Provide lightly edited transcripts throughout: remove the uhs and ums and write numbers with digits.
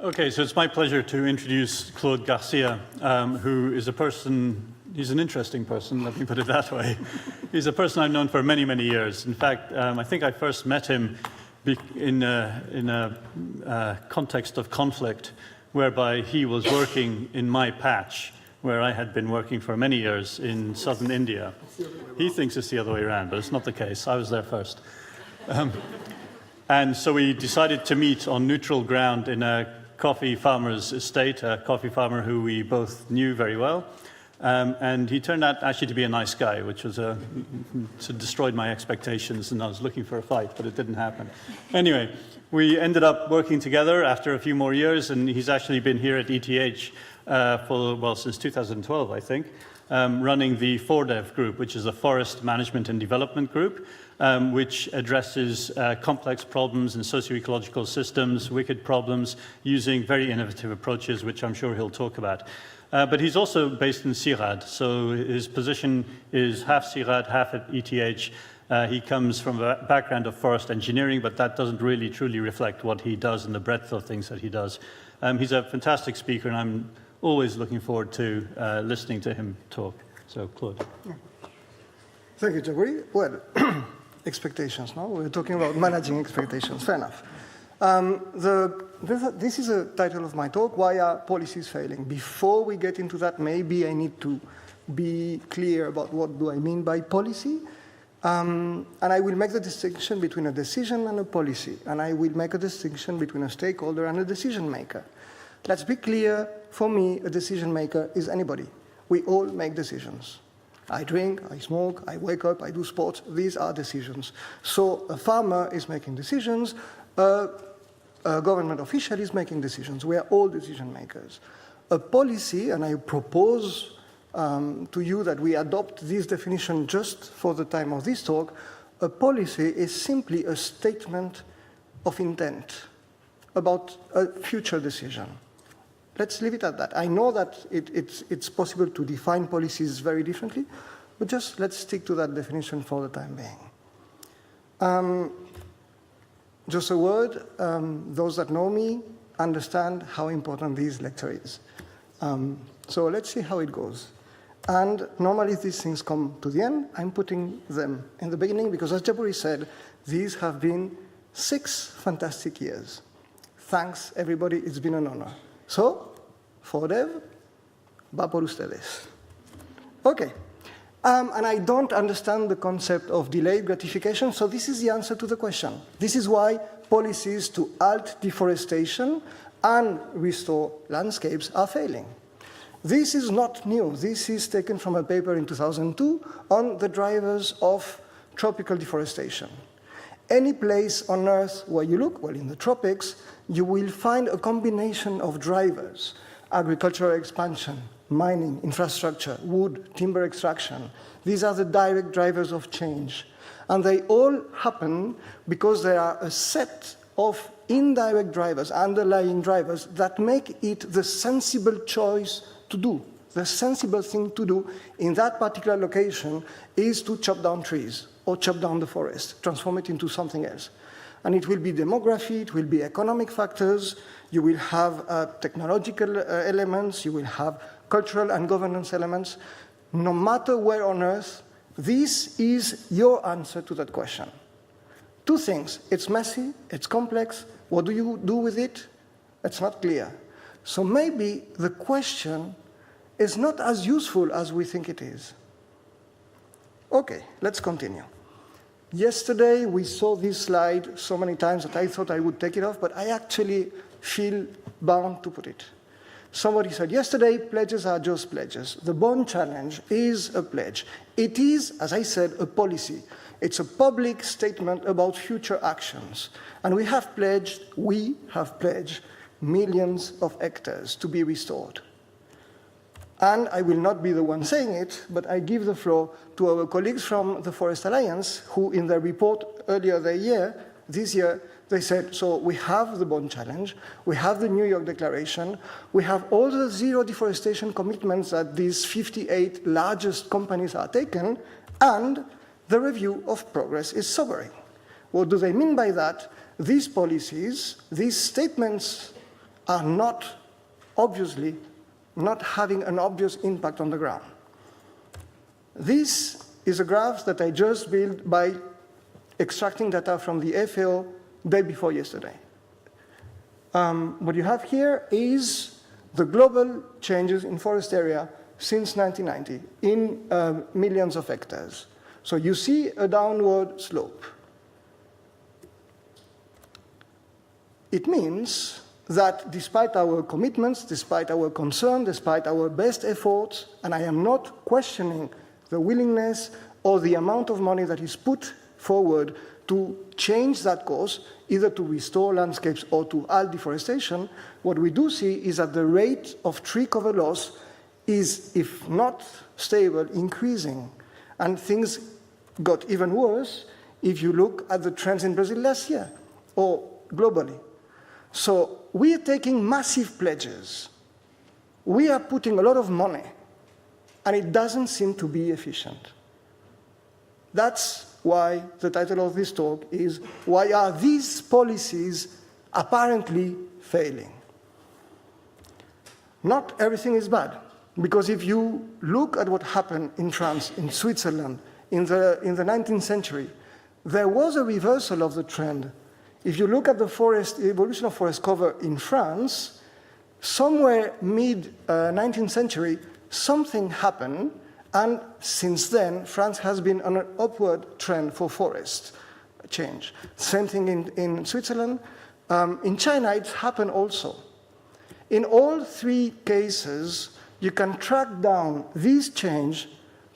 Okay, so it's my pleasure to introduce Claude Garcia, who is a person, he's an interesting person, let me put it that way. He's a person I've known for many, many years. In fact, I think I first met him in a context of conflict, whereby he was working in my patch, where I had been working for many years in southern India. He thinks it's the other way around, but it's not the case. I was there first. And so we decided to meet on neutral ground in a coffee farmer's estate, a coffee farmer who we both knew very well. And he turned out actually to be a nice guy, which was destroyed my expectations, and I was looking for a fight, but it didn't happen. Anyway, we ended up working together after a few more years, and he's actually been here at ETH since 2012, I think, running the FORDEV group, which is a Forest Management and Development group, which addresses complex problems in socio-ecological systems, wicked problems, using very innovative approaches, which I'm sure he'll talk about. But he's also based in CIRAD, so his position is half CIRAD, half at ETH. He comes from a background of forest engineering, but that doesn't really truly reflect what he does and the breadth of things that he does. He's a fantastic speaker, and I'm always looking forward to listening to him talk. So, Claude. Thank you, Jabri. Well, expectations, no? We're talking about managing expectations. Fair enough. This is the title of my talk, Why Are Policies Failing? Before we get into that, maybe I need to be clear about what do I mean by policy. And I will make the distinction between a decision and a policy. And I will make a distinction between a stakeholder and a decision maker. Let's be clear, for me, a decision maker is anybody. We all make decisions. I drink, I smoke, I wake up, I do sports. These are decisions. So a farmer is making decisions. A government official is making decisions. We are all decision makers. A policy, and I propose to you that we adopt this definition just for the time of this talk, a policy is simply a statement of intent about a future decision. Let's leave it at that. I know that it's possible to define policies very differently, but just let's stick to that definition for the time being. Just a word, those that know me understand how important this lecture is. So let's see how it goes. And normally these things come to the end. I'm putting them in the beginning because, as Jaburi said, these have been 6 fantastic years. Thanks, everybody. It's been an honor. So, FORDEV, va por ustedes. Okay. And I don't understand the concept of delayed gratification, so this is the answer to the question. This is why policies to halt deforestation and restore landscapes are failing. This is not new. This is taken from a paper in 2002 on the drivers of tropical deforestation. Any place on Earth where you look, well, in the tropics, you will find a combination of drivers: agricultural expansion, mining, infrastructure, wood, timber extraction. These are the direct drivers of change. And they all happen because there are a set of indirect drivers, underlying drivers, that make it the sensible choice to do. The sensible thing to do in that particular location is to chop down trees or chop down the forest, transform it into something else. And it will be demography, it will be economic factors, you will have technological elements, you will have cultural and governance elements. No matter where on Earth, this is your answer to that question. 2 things: it's messy, it's complex, what do you do with it? It's not clear. So maybe the question is not as useful as we think it is. Okay, let's continue. Yesterday, we saw this slide so many times that I thought I would take it off, but I actually feel bound to put it. Somebody said yesterday, pledges are just pledges. The Bond Challenge is a pledge. It is, as I said, a policy. It's a public statement about future actions. And we have pledged millions of hectares to be restored. And I will not be the one saying it, but I give the floor to our colleagues from the Forest Alliance, who in their report earlier this year, they said, so we have the Bond Challenge, we have the New York Declaration, we have all the zero deforestation commitments that these 58 largest companies are taking, and the review of progress is sobering. What do they mean by that? These policies, these statements are not, obviously, not having an obvious impact on the ground. This is a graph that I just built by extracting data from the FAO day before yesterday. What you have here is the global changes in forest area since 1990 in millions of hectares. So you see a downward slope. It means that despite our commitments, despite our concern, despite our best efforts, and I am not questioning the willingness or the amount of money that is put forward to change that course, either to restore landscapes or to halt deforestation, what we do see is that the rate of tree cover loss is, if not stable, increasing. And things got even worse if you look at the trends in Brazil last year or globally. So we are taking massive pledges. We are putting a lot of money, and it doesn't seem to be efficient. That's why the title of this talk is, why are these policies apparently failing? Not everything is bad, because if you look at what happened in France, in Switzerland, in the 19th century, there was a reversal of the trend. If you look at the evolution of forest cover in France, somewhere mid-19th century, something happened, and since then, France has been on an upward trend for forest change. Same thing in Switzerland. In China, it's happened also. In all three cases, you can track down this change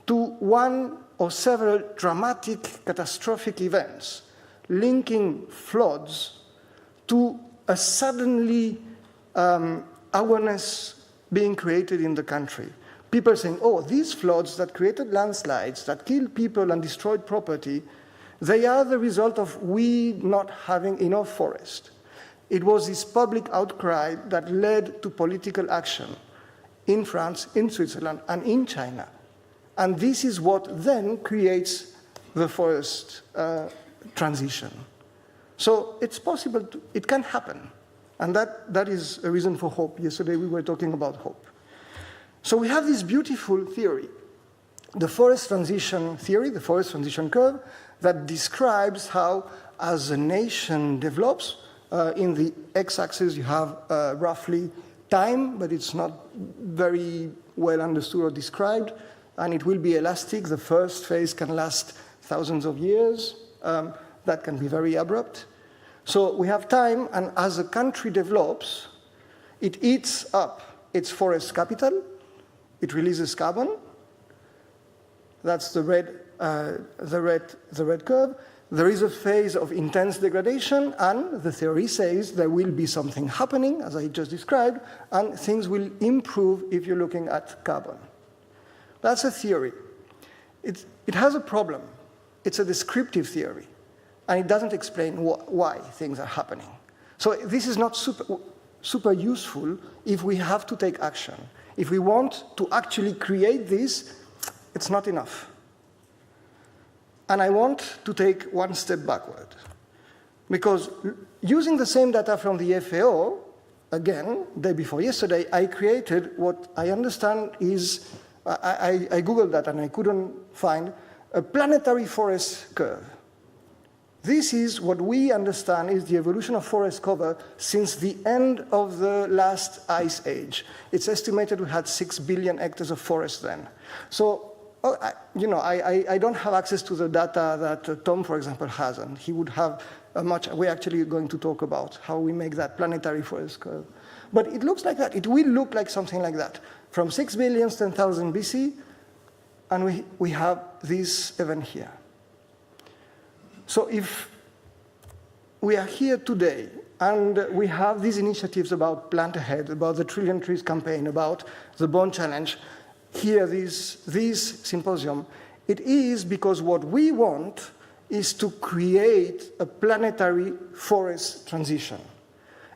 to one or several dramatic, catastrophic events, linking floods to a suddenly awareness being created in the country. People saying, oh, these floods that created landslides, that killed people and destroyed property, they are the result of we not having enough forest. It was this public outcry that led to political action in France, in Switzerland, and in China. And this is what then creates the forest transition. So it's possible, it can happen. And that is a reason for hope. Yesterday we were talking about hope. So we have this beautiful theory, the forest transition theory, the forest transition curve, that describes how, as a nation develops, in the x-axis you have roughly time, but it's not very well understood or described, and it will be elastic. The first phase can last thousands of years. That can be very abrupt. So we have time, and as a country develops, it eats up its forest capital, it releases carbon. That's the red curve. There is a phase of intense degradation, and the theory says there will be something happening, as I just described, and things will improve if you're looking at carbon. That's a theory. It has a problem. It's a descriptive theory, and it doesn't explain why things are happening. So this is not super useful if we have to take action. If we want to actually create this, it's not enough. And I want to take one step backward. Because using the same data from the FAO, again, day before yesterday, I created what I understand is, I Googled that and I couldn't find, a planetary forest curve. This is what we understand is the evolution of forest cover since the end of the last ice age. It's estimated we had 6 billion hectares of forest then. So, I don't have access to the data that Tom, for example, has, and he would have we're actually going to talk about how we make that planetary forest curve. But it looks like that. It will look like something like that. From 6 billion, 10,000 BC, and we have this event here. So if we are here today and we have these initiatives about Plant Ahead, about the Trillion Trees campaign, about the Bond Challenge, here, this symposium, it is because what we want is to create a planetary forest transition.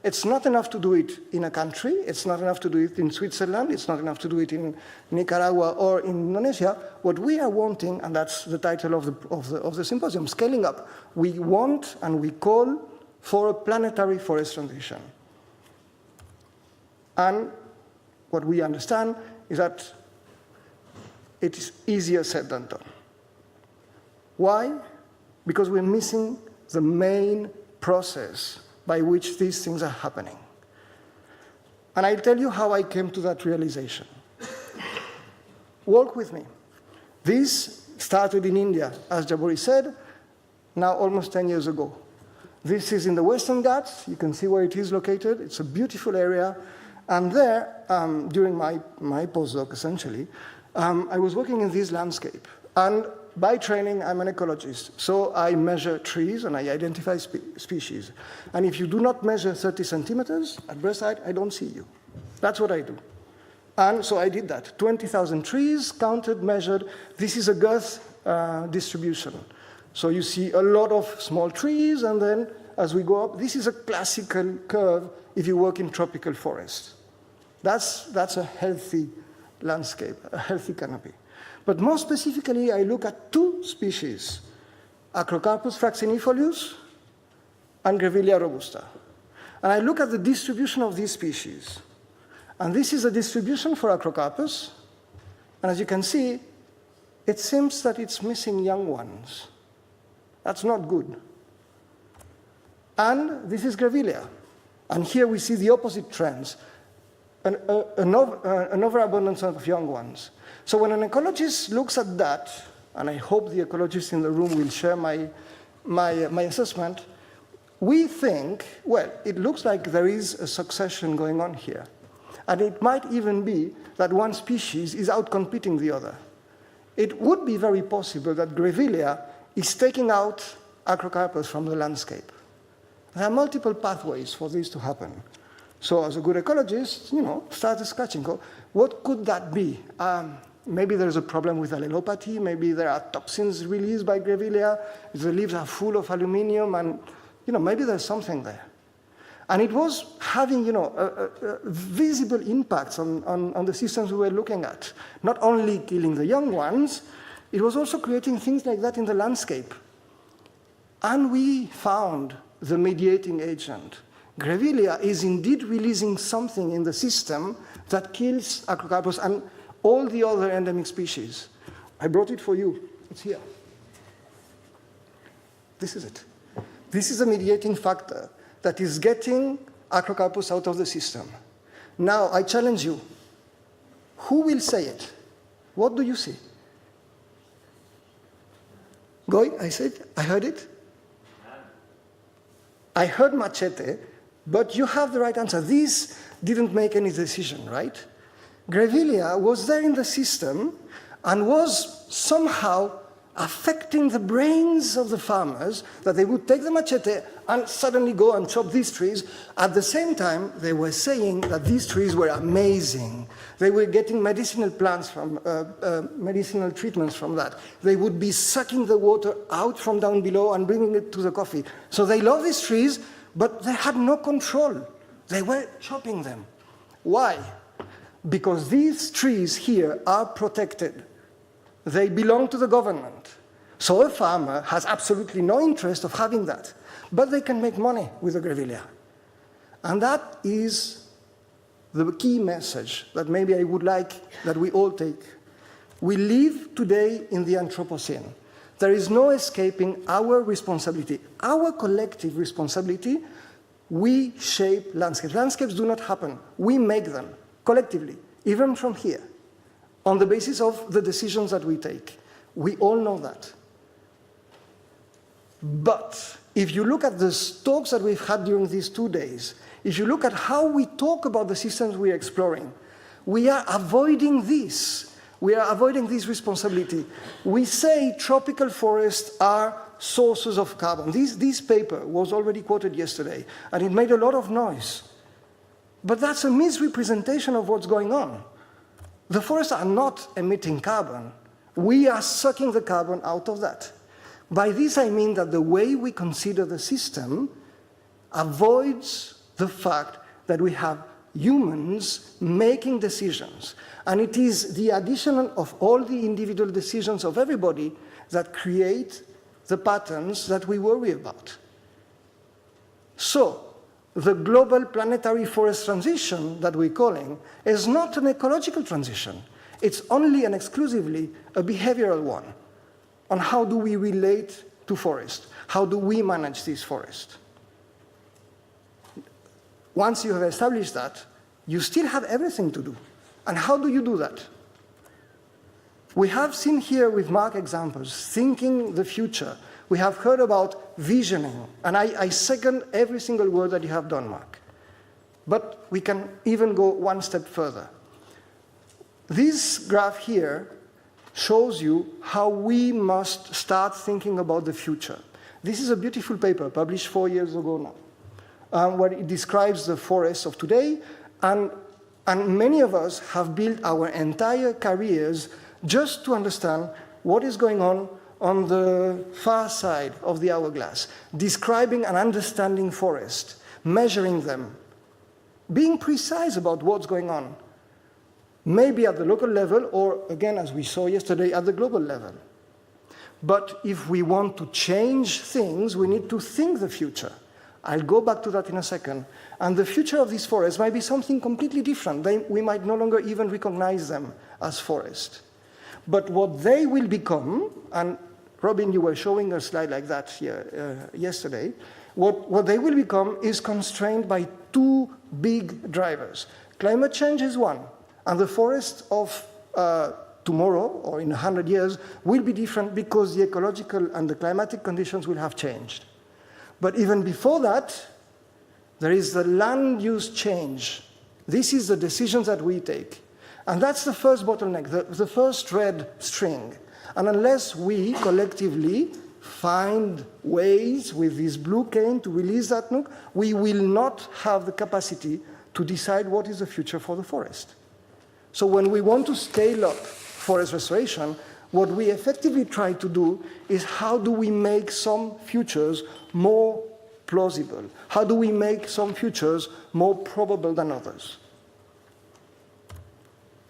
It's not enough to do it in a country, it's not enough to do it in Switzerland, it's not enough to do it in Nicaragua or in Indonesia. What we are wanting, and that's the title of the symposium, Scaling Up, we want and we call for a planetary forest transition. And what we understand is that it is easier said than done. Why? Because we're missing the main process by which these things are happening. And I'll tell you how I came to that realization. Walk with me. This started in India, as Jabori said, now almost 10 years ago. This is in the Western Ghats. You can see where it is located. It's a beautiful area. And there, during my postdoc, essentially, I was working in this landscape. And by training, I'm an ecologist. So I measure trees and I identify species. And if you do not measure 30 centimeters at breast height, I don't see you. That's what I do. And so I did that. 20,000 trees, counted, measured. This is a girth distribution. So you see a lot of small trees, and then as we go up, this is a classical curve if you work in tropical forests. That's a healthy landscape, a healthy canopy. But more specifically, I look at two species, Acrocarpus fraxinifolius and Grevillea robusta. And I look at the distribution of these species. And this is a distribution for Acrocarpus. And as you can see, it seems that it's missing young ones. That's not good. And this is Grevillea. And here we see the opposite trends, an overabundance of young ones. So when an ecologist looks at that, and I hope the ecologists in the room will share my assessment, we think, well, it looks like there is a succession going on here. And it might even be that one species is outcompeting the other. It would be very possible that Grevillea is taking out Acrocarpus from the landscape. There are multiple pathways for this to happen. So as a good ecologist, start scratching. Go, what could that be? Maybe there's a problem with allelopathy. Maybe there are toxins released by Grevillea. The leaves are full of aluminium, and maybe there's something there. And it was having visible impacts on the systems we were looking at. Not only killing the young ones, it was also creating things like that in the landscape. And we found the mediating agent. Grevillea is indeed releasing something in the system that kills Acrocarpus and all the other endemic species. I brought it for you. It's here. This is it. This is a mediating factor that is getting Acrocarpus out of the system. Now, I challenge you. Who will say it? What do you see? Goy, I heard it. I heard machete, but you have the right answer. This didn't make any decision, right? Grevillea was there in the system and was somehow affecting the brains of the farmers, that they would take the machete and suddenly go and chop these trees. At the same time, they were saying that these trees were amazing. They were getting medicinal plants from, medicinal treatments from that. They would be sucking the water out from down below and bringing it to the coffee. So they love these trees, but they had no control. They were chopping them. Why? Because these trees here are protected. They belong to the government. So a farmer has absolutely no interest of having that. But they can make money with the Grevillea. And that is the key message that maybe I would like that we all take. We live today in the Anthropocene. There is no escaping our responsibility, our collective responsibility. We shape landscapes. Landscapes do not happen. We make them collectively, even from here, on the basis of the decisions that we take. We all know that. But if you look at the talks that we've had during these 2 days, if you look at how we talk about the systems we're exploring, we are avoiding this. We are avoiding this responsibility. We say tropical forests are sources of carbon. This paper was already quoted yesterday, and it made a lot of noise. But that's a misrepresentation of what's going on. The forests are not emitting carbon. We are sucking the carbon out of that. By this I mean that the way we consider the system avoids the fact that we have humans making decisions. And it is the addition of all the individual decisions of everybody that create the patterns that we worry about. So, the global planetary forest transition that we're calling is not an ecological transition. It's only and exclusively a behavioral one on how do we relate to forest, how do we manage this forest. Once you have established that, you still have everything to do. And how do you do that? We have seen here with Mark examples, thinking the future. We have heard about visioning, and I second every single word that you have done, Mark. But we can even go one step further. This graph here shows you how we must start thinking about the future. This is a beautiful paper published 4 years ago now, where it describes the forests of today, and many of us have built our entire careers just to understand what is going on the far side of the hourglass, describing and understanding forest, measuring them, being precise about what's going on, maybe at the local level or, again, as we saw yesterday, at the global level. But if we want to change things, we need to think the future. I'll go back to that in a second. And the future of these forests might be something completely different. We might no longer even recognize them as forest. But what they will become, and Robin, you were showing a slide like that here yesterday, what they will become is constrained by two big drivers. Climate change is one, and the forest of tomorrow, or in 100 years, will be different because the ecological and the climatic conditions will have changed. But even before that, there is the land use change. This is the decisions that we take. And that's the first bottleneck, the first red string. And unless we collectively find ways with this blue cane to release that nuke, we will not have the capacity to decide what is the future for the forest. So when we want to scale up forest restoration, what we effectively try to do is how do we make some futures more plausible? How do we make some futures more probable than others?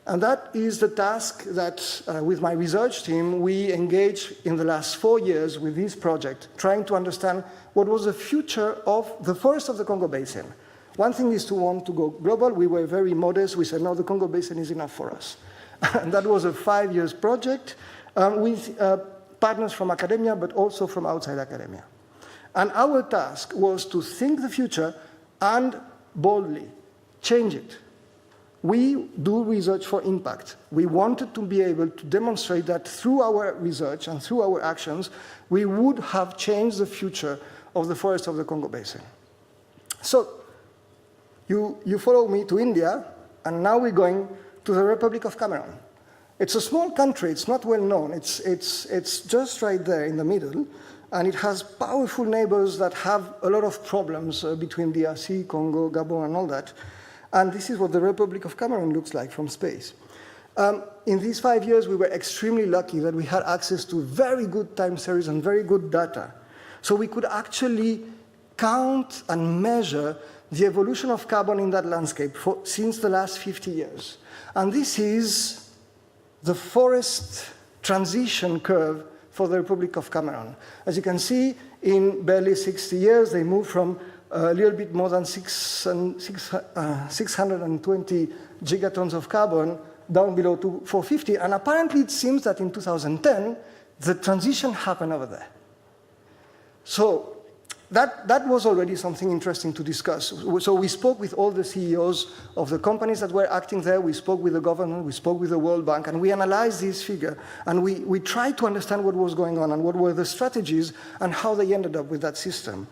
And that is the task that, with my research team, we engaged in the last 4 years with this project, trying to understand what was the future of the forest of the Congo Basin. One thing is to want to go global. We were very modest. We said, no, the Congo Basin is enough for us. And that was a 5-year project with partners from academia, but also from outside academia. And our task was to think the future and boldly change it. We do research for impact. We wanted to be able to demonstrate that through our research and through our actions, we would have changed the future of the forest of the Congo Basin. So you follow me to India, and now we're going to the Republic of Cameroon. It's a small country. It's not well known. It's just right there in the middle, and it has powerful neighbors that have a lot of problems between DRC, Congo, Gabon, and all that. And this is what the Republic of Cameroon looks like from space. In these 5 years, we were extremely lucky that we had access to very good time series and very good data. So we could actually count and measure the evolution of carbon in that landscape since the last 50 years. And this is the forest transition curve for the Republic of Cameroon. As you can see, in barely 60 years, they moved from a little bit more than 620 gigatons of carbon down below to 450. And apparently it seems that in 2010, the transition happened over there. So that was already something interesting to discuss. So we spoke with all the CEOs of the companies that were acting there. We spoke with the government. We spoke with the World Bank. And we analyzed this figure. And we tried to understand what was going on and what were the strategies and how they ended up with that system.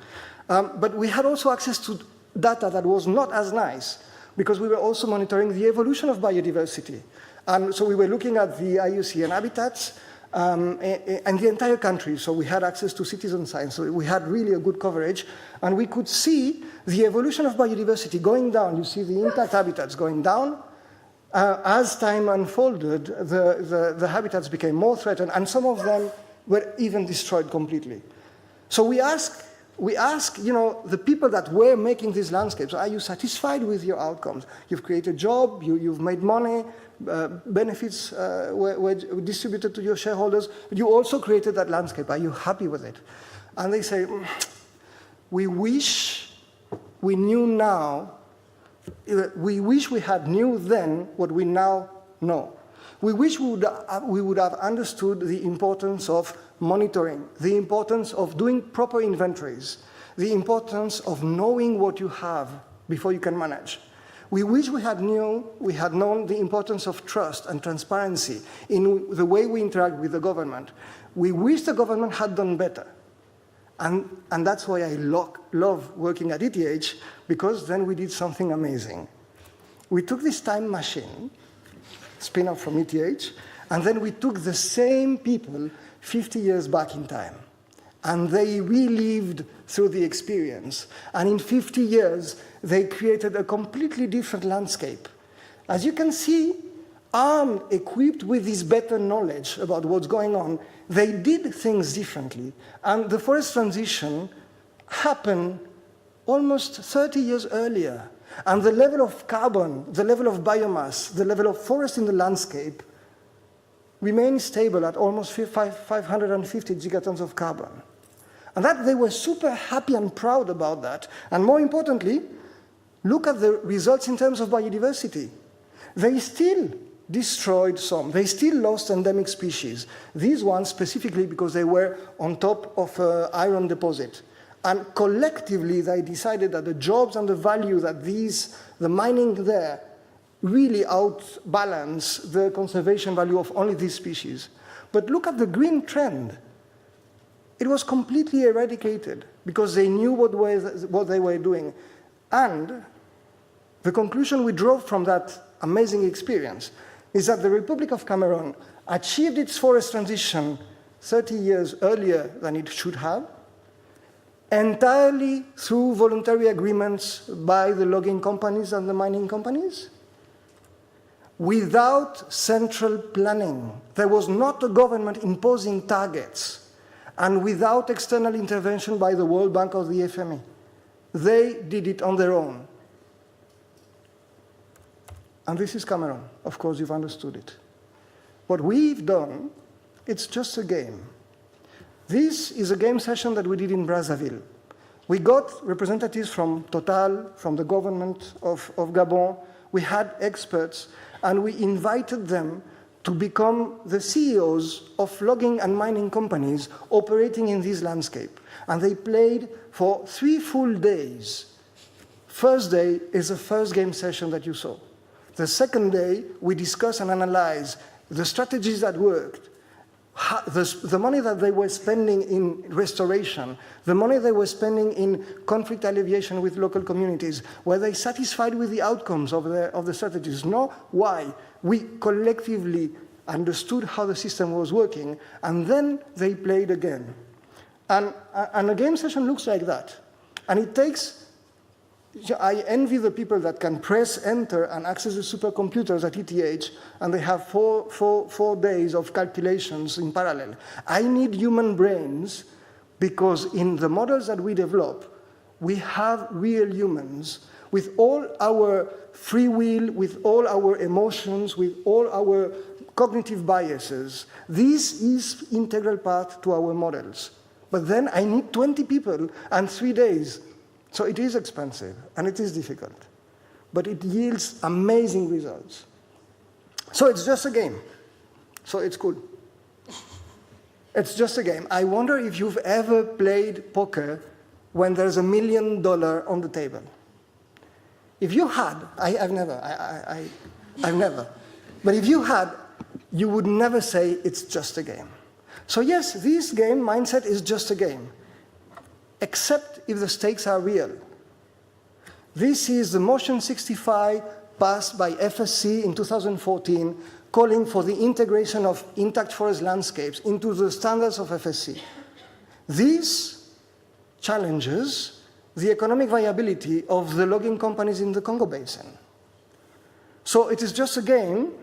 But we had also access to data that was not as nice because we were also monitoring the evolution of biodiversity. And so we were looking at the IUCN habitats and the entire country. So we had access to citizen science. So we had really a good coverage. And we could see the evolution of biodiversity going down. You see the intact habitats going down. As time unfolded, the habitats became more threatened, and some of them were even destroyed completely. So we ask, the people that were making these landscapes, are you satisfied with your outcomes? You've created a job, you've made money, benefits were distributed to your shareholders, but you also created that landscape. Are you happy with it? And they say, we wish we knew now, we wish we had knew then what we now know. We wish we would have understood the importance of monitoring, the importance of doing proper inventories, the importance of knowing what you have before you can manage. We wish we had known the importance of trust and transparency in the way we interact with the government. We wish the government had done better. And that's why I love working at ETH, because then we did something amazing. We took this time machine, spin-off from ETH, and then we took the same people 50 years back in time. And they relived through the experience. And in 50 years, they created a completely different landscape. As you can see, armed, equipped with this better knowledge about what's going on, they did things differently. And the forest transition happened almost 30 years earlier. And the level of carbon, the level of biomass, the level of forest in the landscape remained stable at almost 550 gigatons of carbon. And that they were super happy and proud about that. And more importantly, look at the results in terms of biodiversity. They still destroyed some. They still lost endemic species. These ones specifically because they were on top of an iron deposit. And collectively, they decided that the jobs and the value that the mining there really outbalance the conservation value of only these species. But look at the green trend. It was completely eradicated because they knew what they were doing. And the conclusion we drove from that amazing experience is that the Republic of Cameroon achieved its forest transition 30 years earlier than it should have, entirely through voluntary agreements by the logging companies and the mining companies, without central planning. There was not a government imposing targets, and without external intervention by the World Bank or the FME. They did it on their own. And this is Cameroon. Of course, you've understood it. What we've done, it's just a game. This is a game session that we did in Brazzaville. We got representatives from Total, from the government of Gabon. We had experts, and we invited them to become the CEOs of logging and mining companies operating in this landscape. And they played for 3 full days. First day is the first game session that you saw. The second day, we discuss and analyze the strategies that worked, the money that they were spending in restoration, the money they were spending in conflict alleviation with local communities. Were they satisfied with the outcomes of the strategies? No. Why? We collectively understood how the system was working, and then they played again. And a game session looks like that. And it takes, I envy the people that can press enter and access the supercomputers at ETH, and they have four days of calculations in parallel. I need human brains, because in the models that we develop, we have real humans with all our free will, with all our emotions, with all our cognitive biases. This is integral part to our models. But then I need 20 people and 3 days. So it is expensive, and it is difficult. But it yields amazing results. So it's just a game. So it's cool. It's just a game. I wonder if you've ever played poker when there's $1 million on the table. If you had, I've never. But if you had, you would never say it's just a game. So yes, this game mindset is just a game, except if the stakes are real. This is the Motion 65 passed by FSC in 2014, calling for the integration of intact forest landscapes into the standards of FSC. This challenges the economic viability of the logging companies in the Congo Basin. So it is just a game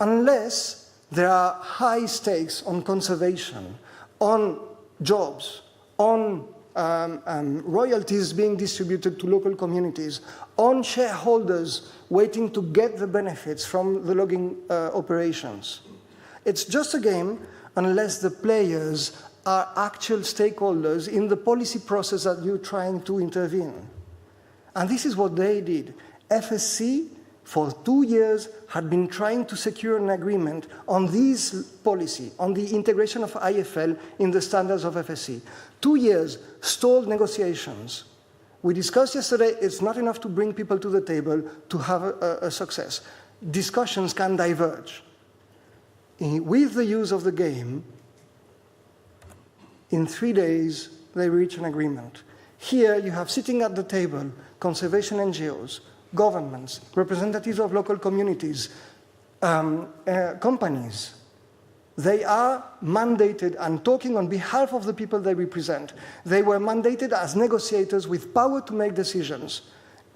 unless there are high stakes on conservation, on jobs, on royalties being distributed to local communities, on shareholders waiting to get the benefits from the logging operations. It's just a game unless the players are actual stakeholders in the policy process that you're trying to intervene. And this is what they did. FSC, for 2 years, had been trying to secure an agreement on this policy, on the integration of IFL in the standards of FSC. 2 years, stalled negotiations. We discussed yesterday, it's not enough to bring people to the table to have a success. Discussions can diverge. With the use of the game, in 3 days, they reach an agreement. Here, you have sitting at the table conservation NGOs, governments, representatives of local communities, companies. They are mandated and talking on behalf of the people they represent. They were mandated as negotiators with power to make decisions.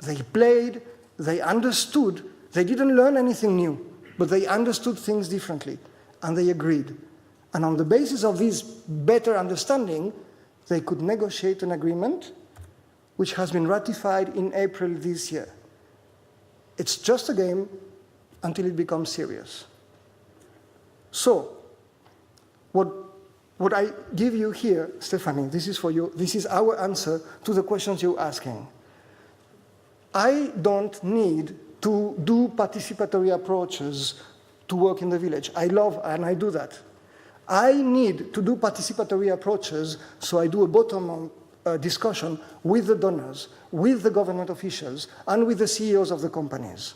They played, they understood, they didn't learn anything new, but they understood things differently, and they agreed. And on the basis of this better understanding, they could negotiate an agreement which has been ratified in April this year. It's just a game until it becomes serious. So, what I give you here, Stephanie, this is for you, this is our answer to the questions you're asking. I don't need to do participatory approaches to work in the village. I love and I do that. I need to do participatory approaches, so I do a bottom-up discussion with the donors, with the government officials, and with the CEOs of the companies.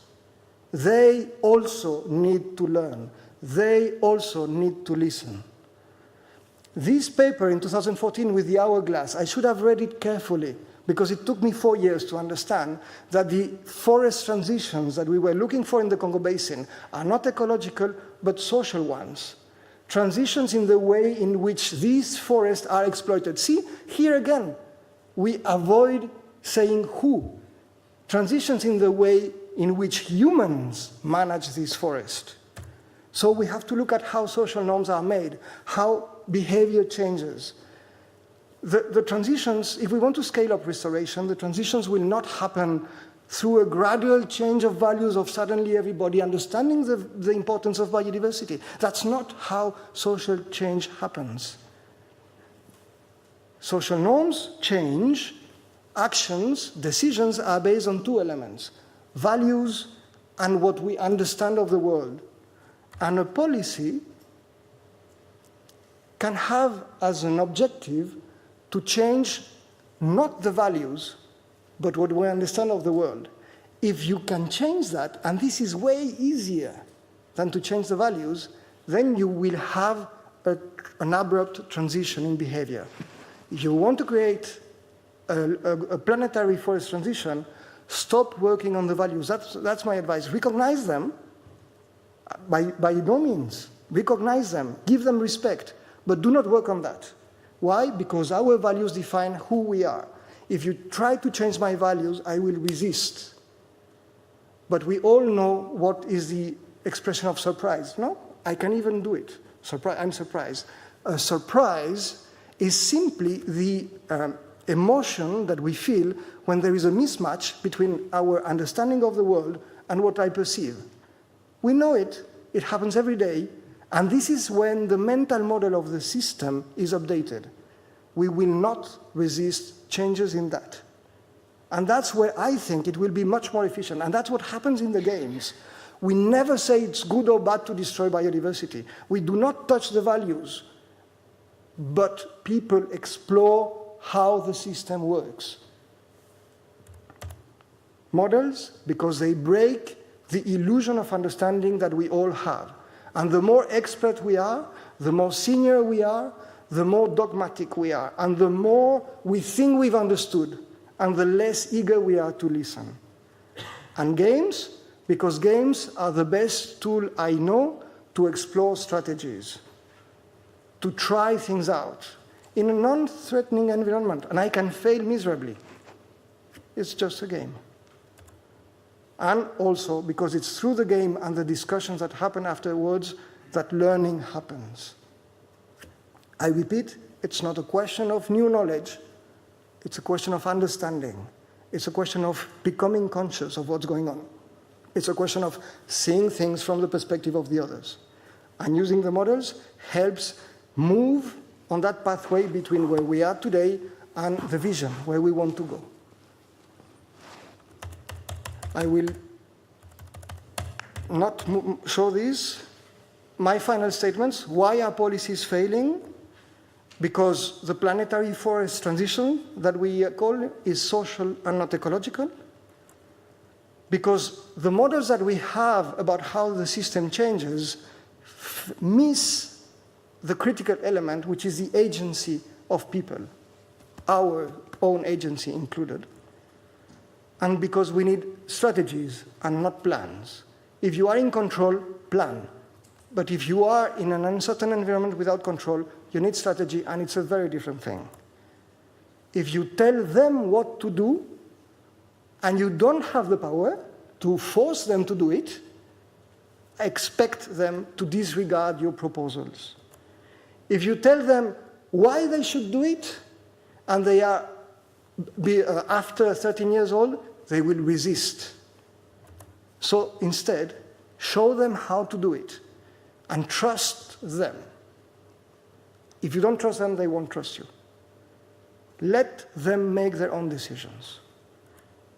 They also need to learn. They also need to listen. This paper in 2014 with the hourglass, I should have read it carefully because it took me 4 years to understand that the forest transitions that we were looking for in the Congo Basin are not ecological, but social ones. Transitions in the way in which these forests are exploited. See, here again, we avoid saying who. Transitions in the way in which humans manage this forest. So we have to look at how social norms are made, how behavior changes. The transitions, if we want to scale up restoration, the transitions will not happen through a gradual change of values of suddenly everybody understanding the importance of biodiversity. That's not how social change happens. Social norms change, actions, decisions are based on 2 elements, values and what we understand of the world. And a policy can have as an objective to change not the values, but what we understand of the world. If you can change that, and this is way easier than to change the values, then you will have an abrupt transition in behavior. If you want to create a planetary forest transition, stop working on the values. That's my advice. Recognize them, by no means. Recognize them, give them respect, but do not work on that. Why? Because our values define who we are. If you try to change my values, I will resist. But we all know what is the expression of surprise, no? I can even do it. I'm surprised. A surprise is simply the emotion that we feel when there is a mismatch between our understanding of the world and what I perceive. We know it, it happens every day, and this is when the mental model of the system is updated. We will not resist changes in that. And that's where I think it will be much more efficient, and that's what happens in the games. We never say it's good or bad to destroy biodiversity. We do not touch the values, but people explore how the system works. Models, because they break the illusion of understanding that we all have. And the more expert we are, the more senior we are, the more dogmatic we are, and the more we think we've understood, and the less eager we are to listen. And games, because games are the best tool I know to explore strategies, to try things out in a non-threatening environment, and I can fail miserably. It's just a game. And also because it's through the game and the discussions that happen afterwards that learning happens. I repeat, it's not a question of new knowledge, it's a question of understanding. It's a question of becoming conscious of what's going on. It's a question of seeing things from the perspective of the others. And using the models helps move on that pathway between where we are today and the vision, where we want to go. I will not show these. My final statements: why are policies failing? Because the planetary forest transition that we call is social and not ecological. Because the models that we have about how the system changes miss the critical element, which is the agency of people, our own agency included. And because we need strategies and not plans. If you are in control, plan. But if you are in an uncertain environment without control, you need strategy, and it's a very different thing. If you tell them what to do, and you don't have the power to force them to do it, expect them to disregard your proposals. If you tell them why they should do it, and they are after 13 years old, they will resist. So instead, show them how to do it, and trust them. If you don't trust them, they won't trust you. Let them make their own decisions.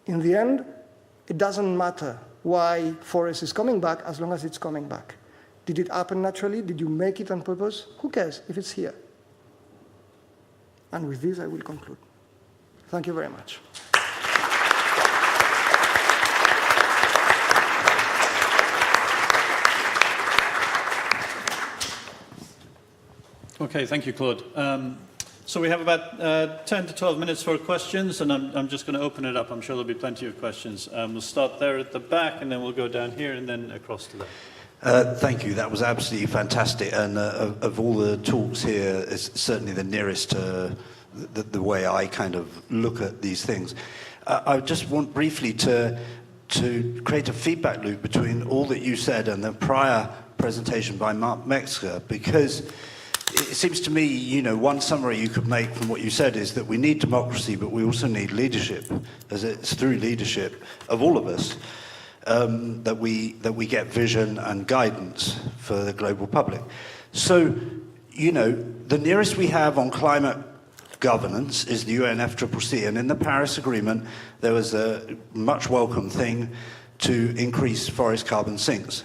In the end, it doesn't matter why forest is coming back as long as it's coming back. Did it happen naturally? Did you make it on purpose? Who cares if it's here? And with this, I will conclude. Thank you very much. Okay, thank you, Claude. So we have about 10 to 12 minutes for questions, and I'm just going to open it up. I'm sure there'll be plenty of questions. We'll start there at the back, and then we'll go down here, and then across to there. Thank you. That was absolutely fantastic. And of all the talks here, it's certainly the nearest to the way I kind of look at these things. I just want briefly to create a feedback loop between all that you said and the prior presentation by Mark Metzger, because it seems to me, you know, one summary you could make from what you said is that we need democracy, but we also need leadership, as it's through leadership of all of us that we get vision and guidance for the global public. So, you know, the nearest we have on climate governance is the Untitled, and in the Paris Agreement, there was a much welcome thing to increase forest carbon sinks.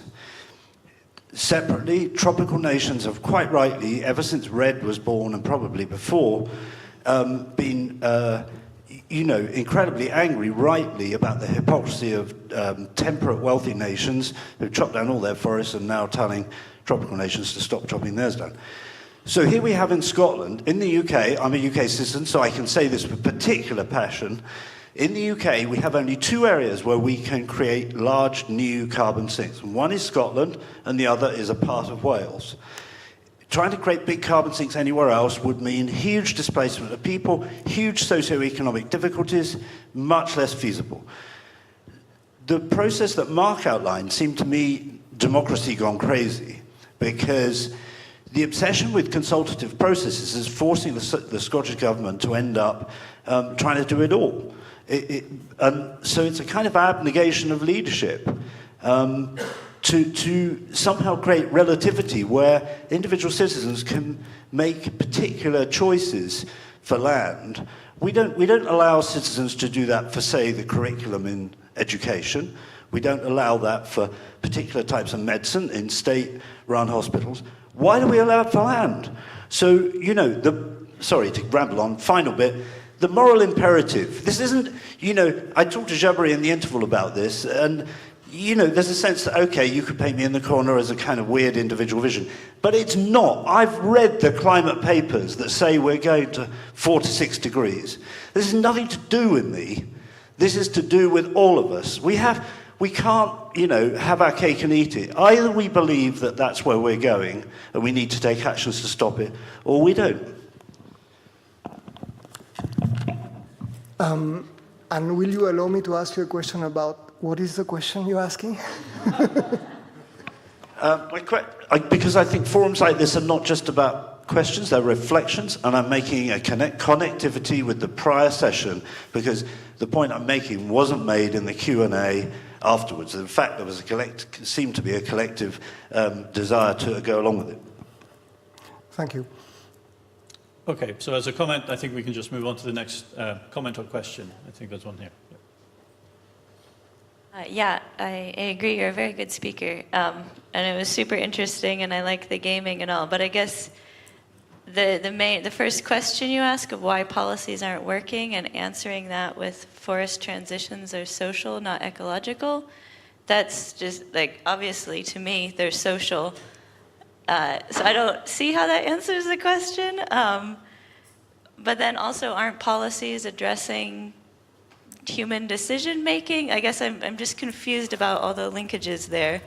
Separately, tropical nations have quite rightly, ever since RED was born and probably before, been you know, incredibly angry, rightly, about the hypocrisy of temperate, wealthy nations who chop down all their forests and now telling tropical nations to stop chopping theirs down. So here we have in Scotland, in the UK, I'm a UK citizen, so I can say this with particular passion. In the UK, we have only two areas where we can create large new carbon sinks. One is Scotland, and the other is a part of Wales. Trying to create big carbon sinks anywhere else would mean huge displacement of people, huge socioeconomic difficulties, much less feasible. The process that Mark outlined seemed to me democracy gone crazy, because the obsession with consultative processes is forcing the Scottish government to end up trying to do it all. So it's a kind of abnegation of leadership. To somehow create relativity where individual citizens can make particular choices for land. We don't allow citizens to do that for, say, the curriculum in education. We don't allow that for particular types of medicine in state-run hospitals. Why do we allow it for land? So, you know, sorry to ramble on, final bit, the moral imperative. This isn't, you know, I talked to Jabari in the interval about this, and you know, there's a sense that, okay, you could paint me in the corner as a kind of weird individual vision. But it's not. I've read the climate papers that say we're going to 4 to 6 degrees. This has nothing to do with me. This is to do with all of us. We can't, you know, have our cake and eat it. Either we believe that that's where we're going and we need to take actions to stop it, or we don't. And will you allow me to ask you a question about what is the question you're asking? Because I think forums like this are not just about questions, they're reflections, and I'm making a connectivity with the prior session, because the point I'm making wasn't made in the Q&A afterwards. In fact, there was seemed to be a collective desire to go along with it. Thank you. Okay, so as a comment, I think we can just move on to the next comment or question. I think there's one here. Yeah, I agree. You're a very good speaker. And it was super interesting, and I like the gaming and all. But I guess the first question you ask of why policies aren't working and answering that with forest transitions are social, not ecological, that's just like, obviously to me, they're social. So I don't see how that answers the question. But then also, aren't policies addressing human decision making? I guess I'm just confused about all the linkages there.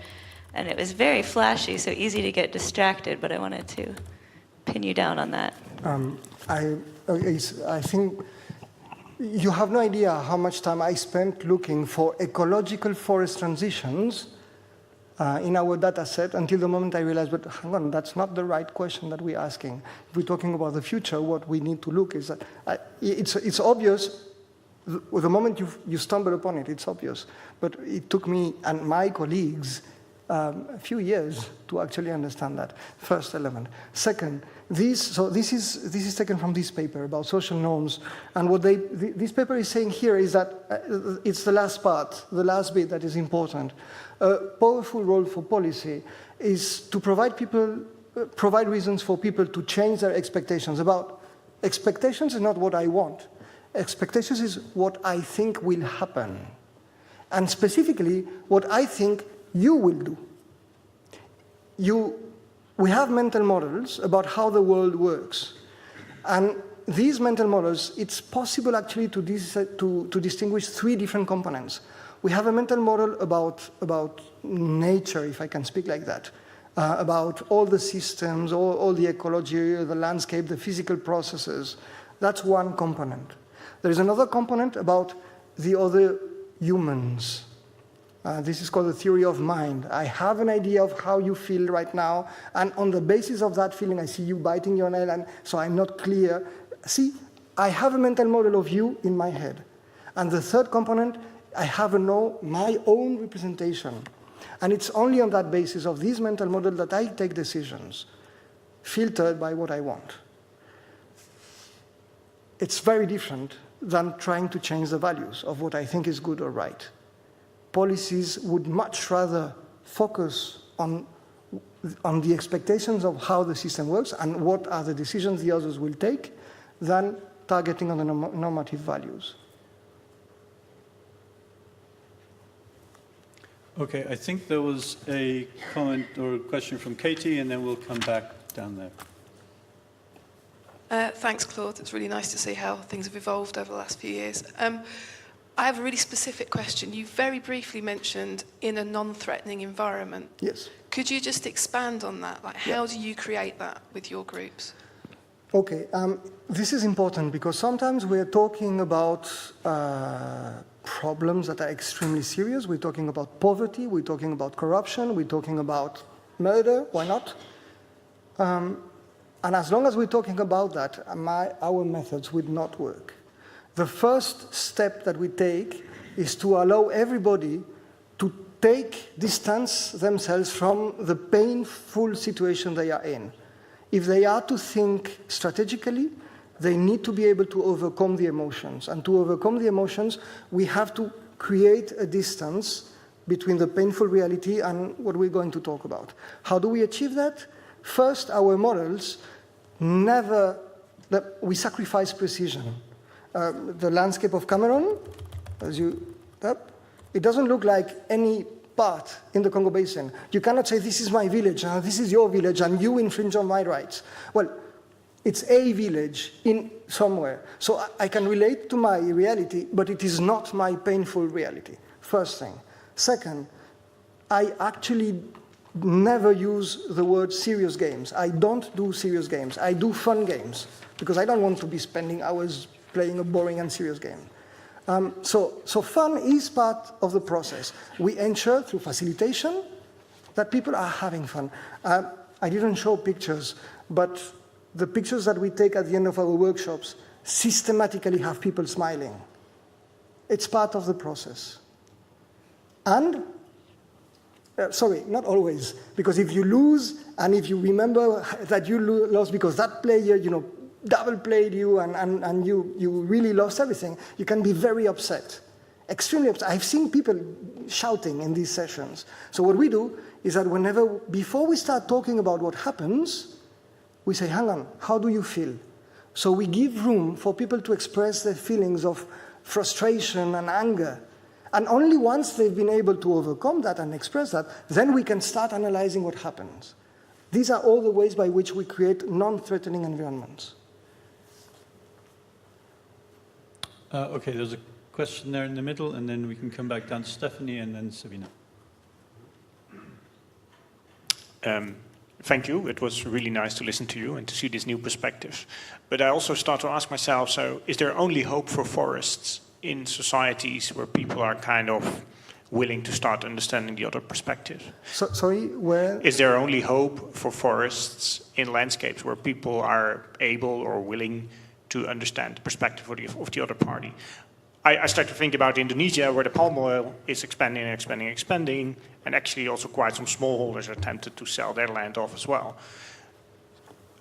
And it was very flashy, so easy to get distracted, but I wanted to pin you down on that. I think you have no idea how much time I spent looking for ecological forest transitions in our data set until the moment I realized, but hang on, that's not the right question that we're asking. If we're talking about the future, what we need to look is that it's obvious. The moment you stumble upon it, it's obvious. But it took me and my colleagues a few years to actually understand that. First element. Second, this is taken from this paper about social norms, and what this paper is saying here is that it's the last part, the last bit that is important. A powerful role for policy is to provide reasons for people to change their expectations. Expectations is not what I want. Expectations is what I think will happen, and specifically what I think you will do. We have mental models about how the world works, and these mental models, it's possible actually to distinguish three different components. We have a mental model about nature, if I can speak like that, about all the systems, all the ecology, the landscape, the physical processes. That's one component. There is another component about the other humans. This is called the theory of mind. I have an idea of how you feel right now, and on the basis of that feeling, I see you biting your nail, and so I'm not clear. See, I have a mental model of you in my head. And the third component, I have my own representation. And it's only on that basis of this mental model that I take decisions, filtered by what I want. It's very different than trying to change the values of what I think is good or right. Policies would much rather focus on the expectations of how the system works and what are the decisions the others will take than targeting on the normative values. Okay, I think there was a comment or a question from Katie, and then we'll come back down there. Thanks, Claude. It's really nice to see how things have evolved over the last few years. I have a really specific question. You very briefly mentioned in a non-threatening environment. Yes. Could you just expand on that? Like, how do you create that with your groups? Okay, this is important because sometimes we're talking about problems that are extremely serious. We're talking about poverty, we're talking about corruption, we're talking about murder, why not? And as long as we're talking about that, our methods would not work. The first step that we take is to allow everybody to distance themselves from the painful situation they are in. If they are to think strategically, they need to be able to overcome the emotions. And to overcome the emotions, we have to create a distance between the painful reality and what we're going to talk about. How do we achieve that? First, our models we sacrifice precision. The landscape of Cameroon, it doesn't look like any part in the Congo Basin. You cannot say, this is my village, this is your village, and you infringe on my rights. Well, it's a village in somewhere. So I can relate to my reality, but it is not my painful reality. First thing. Second, I actually never use the word serious games. I don't do serious games. I do fun games, because I don't want to be spending hours playing a boring and serious game. So fun is part of the process. We ensure through facilitation that people are having fun. I didn't show pictures, but the pictures that we take at the end of our workshops systematically have people smiling. It's part of the process. And, sorry, not always, because if you lose and if you remember that you lost because that player, double played you and you really lost everything, you can be very upset. extremely upset. I've seen people shouting in these sessions. So what we do is that before we start talking about what happens, we say, hang on, how do you feel? So we give room for people to express their feelings of frustration and anger. And only once they've been able to overcome that and express that, then we can start analyzing what happens. These are all the ways by which we create non-threatening environments. Okay, there's a question there in the middle, and then we can come back down to Stephanie and then Sabina. Thank you. It was really nice to listen to you and to see these new perspectives. But I also start to ask myself, so is there only hope for forests in societies where people are kind of willing to start understanding the other perspective? Sorry, where? Is there only hope for forests in landscapes where people are able or willing to understand the perspective of the other party? I start to think about Indonesia, where the palm oil is expanding and expanding and expanding, and actually also quite some smallholders are tempted to sell their land off as well.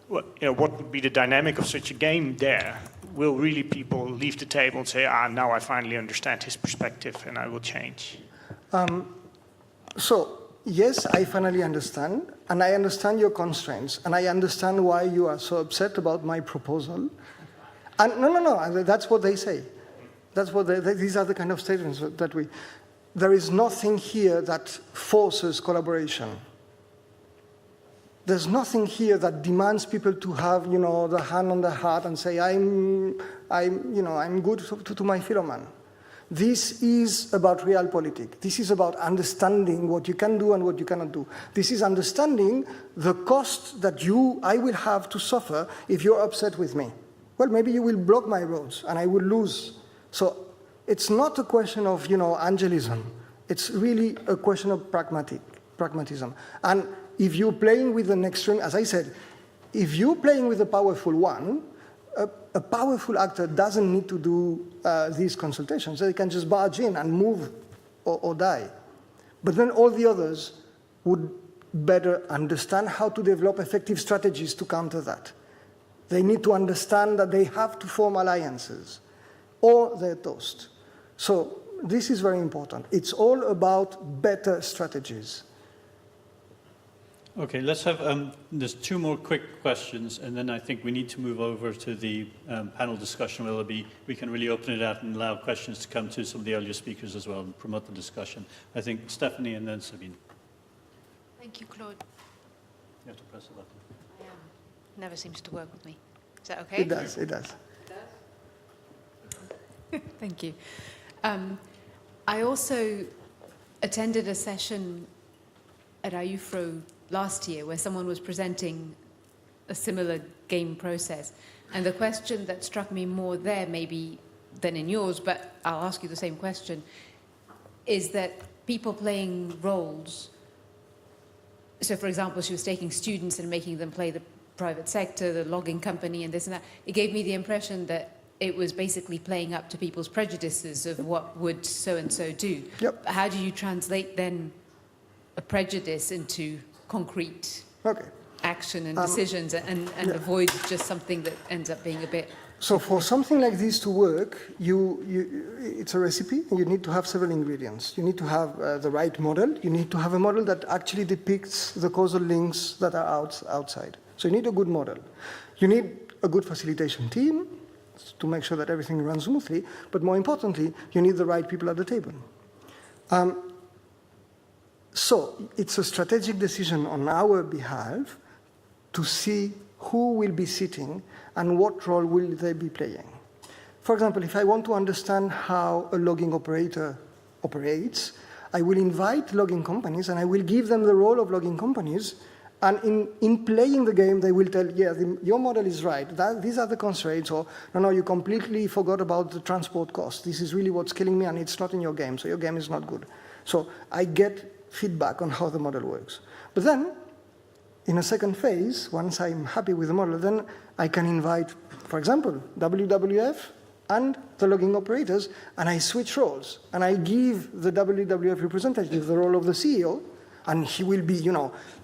What would be the dynamic of such a game there? Will really people leave the table and say, now I finally understand his perspective and I will change? So, yes, I finally understand, and I understand your constraints, and I understand why you are so upset about my proposal. And no, that's what they say. These are the kind of statements that there is nothing here that forces collaboration. There's nothing here that demands people to have, the hand on the heart and say, I'm good to my fellow man. This is about realpolitik. This is about understanding what you can do and what you cannot do. This is understanding the cost that I will have to suffer if you're upset with me. Well, maybe you will block my roads and I will lose. So it's not a question of, angelism. It's really a question of pragmatism. And if you're playing with an extreme, as I said, if you're playing with a powerful one, a powerful actor doesn't need to do these consultations. They can just barge in and move or die. But then all the others would better understand how to develop effective strategies to counter that. They need to understand that they have to form alliances, or they're toast. So this is very important. It's all about better strategies. Okay, let's have, there's two more quick questions, and then I think we need to move over to the panel discussion where we can really open it out and allow questions to come to some of the earlier speakers as well and promote the discussion. I think Stephanie and then Sabine. Thank you, Claude. You have to press the button. Never seems to work with me. Is that okay? It does. Thank you. I also attended a session at IUFRO last year where someone was presenting a similar game process. And the question that struck me more there maybe than in yours, but I'll ask you the same question, is that people playing roles, so for example, she was taking students and making them play the private sector, the logging company and this and that. It gave me the impression that it was basically playing up to people's prejudices of what would so-and-so do. Yep. How do you translate then a prejudice into concrete action and decisions and avoid just something that ends up being a bit... So for something like this to work, it's a recipe, and you need to have several ingredients. You need to have the right model. You need to have a model that actually depicts the causal links that are outside. So you need a good model. You need a good facilitation team to make sure that everything runs smoothly, but more importantly, you need the right people at the table. So it's a strategic decision on our behalf to see who will be sitting and what role will they be playing. For example, if I want to understand how a logging operator operates, I will invite logging companies and I will give them the role of logging companies. And in playing the game, they will tell, your model is right. These are the constraints. Or, no, you completely forgot about the transport cost. This is really what's killing me, and it's not in your game, so your game is not good. So I get feedback on how the model works. But then, in a second phase, once I'm happy with the model, then I can invite, for example, WWF and the logging operators, and I switch roles. And I give the WWF representative the role of the CEO, and he will be,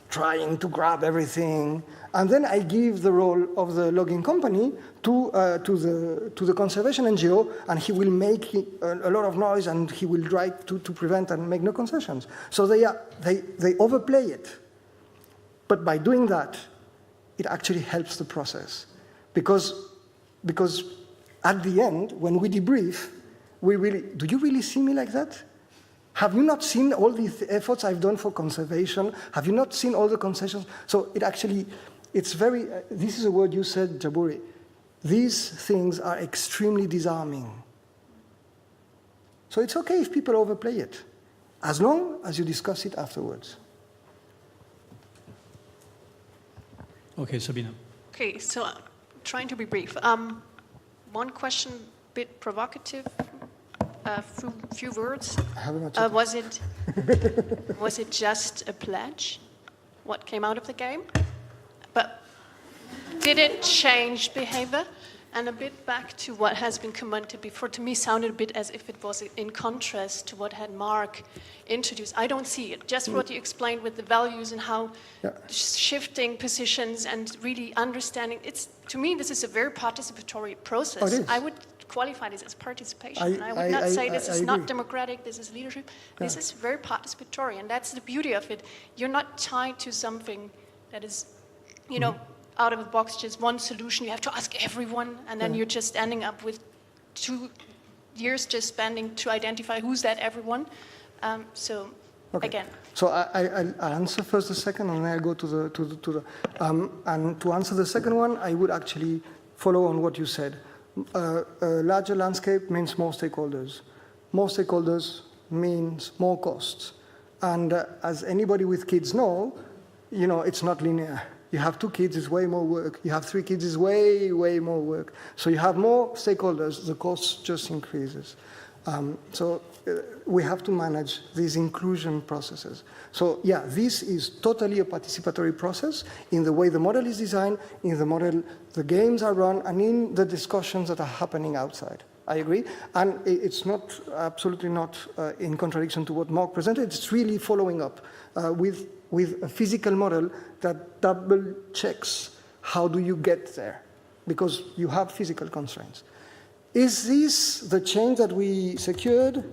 trying to grab everything. And then I give the role of the logging company to the conservation NGO, and he will make a lot of noise, and he will try to prevent and make no concessions. So they overplay it. But by doing that, it actually helps the process. Because at the end, when we debrief, do you really see me like that? Have you not seen all the efforts I've done for conservation? Have you not seen all the concessions? So it's very, this is a word you said, Jaburi. These things are extremely disarming. So it's okay if people overplay it, as long as you discuss it afterwards. Okay, Sabina. Okay, so I'm trying to be brief. One question, bit provocative, few words. Was it just a pledge? What came out of the game? But did it change behavior? And a bit back to what has been commented before, to me sounded a bit as if it was in contrast to what had Mark introduced. I don't see it. Just what you explained with the values and how shifting positions and really understanding. To me, this is a very participatory process. Oh, it is. I would qualify this as participation. I would not say this is not agree. Democratic, this is leadership. This is very participatory, and that's the beauty of it. You're not tied to something that is, out of the box, just one solution. You have to ask everyone, and then you're just ending up with 2 years just spending to identify who's that everyone. Again. So I'll answer first the second, and then I'll go to the and to answer the second one, I would actually follow on what you said. A larger landscape means more stakeholders. More stakeholders means more costs. And as anybody with kids know, it's not linear. You have 2 kids, it's way more work. You have 3 kids, it's way, way more work. So you have more stakeholders, the cost just increases. We have to manage these inclusion processes. So this is totally a participatory process in the way the model is designed, in the model the games are run, and in the discussions that are happening outside. I agree. And it's absolutely not in contradiction to what Mark presented. It's really following up with a physical model that double checks how do you get there, because you have physical constraints. Is this the change that we secured?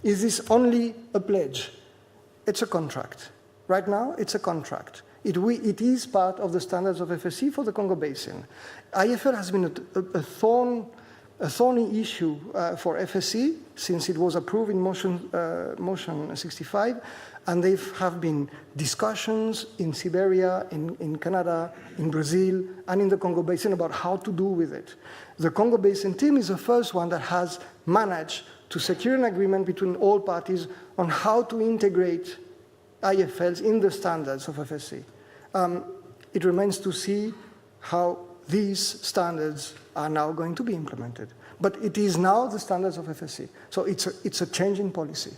Is this only a pledge? It's a contract. Right now, it's a contract. It is part of the standards of FSC for the Congo Basin. IFL has been a thorny issue for FSC since it was approved in motion 65, and there have been discussions in Siberia, in Canada, in Brazil, and in the Congo Basin about how to do with it. The Congo Basin team is the first one that has managed to secure an agreement between all parties on how to integrate IFLs in the standards of FSC. It remains to see how these standards are now going to be implemented. But it is now the standards of FSC. So it's a change in policy.